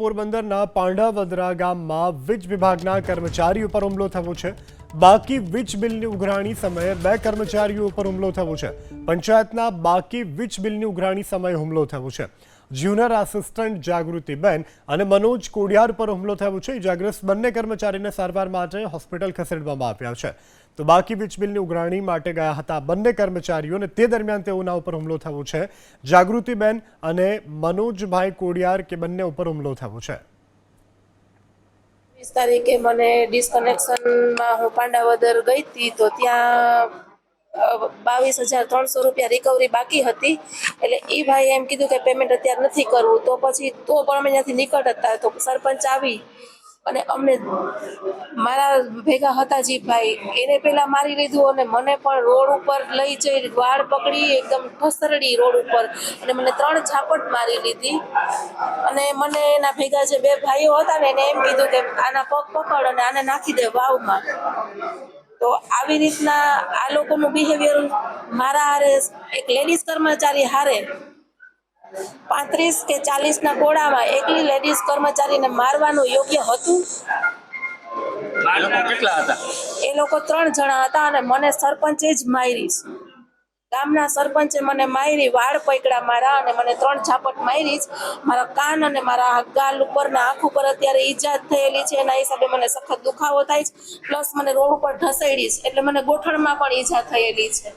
પોરબંદરના પાંડાવદરા ગામમાં વીજ વિભાગના કર્મચારીઓ પર હુમલો થયો છે। બાકી વીજ બિલની ઉઘરાણી સમયે 2 કર્મચારીઓ પર હુમલો થયો છે। પંચાયતના બાકી વીજ બિલની ઉઘરાણી સમયે હુમલો થયો છે। જ્યુનિયર આસિસ્ટન્ટ જાગૃતિબેન અને મનોજ કોડિયાર પર હુમલો થયો છે। ઇજાગ્રસ્ત બંને કર્મચારીને સારવાર માટે હોસ્પિટલ ખસેડવામાં આવ્યા છે। તો બાકી વીજ બિલની ઉઘરાણી માટે ગયા હતા બંને કર્મચારીઓ અને તે દરમિયાન તેઓના ઉપર હુમલો થયો છે। જાગૃતિબેન અને મનોજભાઈ કોડિયાર કે બંને ઉપર હુમલો થયો છે। 20 તારીખે મને ડિસ્કનેક્શનમાં હું પાંડાવદર ગઈ હતી તો ત્યાં 22,300 રૂપિયા રિકવરી બાકી હતી। એટલે એ ભાઈ એમ કીધું કે પેમેન્ટ અત્યારે નથી કરવું। તો પછી પણ અમે ત્યાંથી નીકળતા હતા તો સરપંચ આવી અને અમને મારા ભેગા હતા જે ભાઈ એને પેલા મારી લીધું અને મને પણ રોડ ઉપર લઈ જઈ વાળ પકડી એકદમ ઠસરડી રોડ ઉપર અને મને 3 ઝાપટ મારી લીધી। અને મને એના ભેગા જે 2 ભાઈઓ હતા ને એને એમ કીધું કે આના પગ પકડ અને આને નાખી દે વાવમાં। તો આવી રીતના આ લોકોનું બિહેવિયર મારા હારે એક લેડીઝ કર્મચારી હારે 35 કે 40 ના ટોળામાં એકલી લેડીઝ કર્મચારીને મારવાનું યોગ્ય હતું? આ લોકો કેટલા હતા? એ લોકો 3 જણા હતા અને મને સરપંચે જ મારી। ગામના સરપંચે મને મારી, વાળ પકડ્યા મારા અને મને 3 ઝાપટ મારી। મારા કાન અને મારા ગાલ ઉપરના આંખ ઉપર અત્યારે ઈજા થયેલી છે। એના હિસાબે મને સખત દુખાવો થાય છે, પ્લસ મને રોડ ઉપર ઢસેડી છે એટલે મને ગોઠણમાં પણ ઈજા થયેલી છે।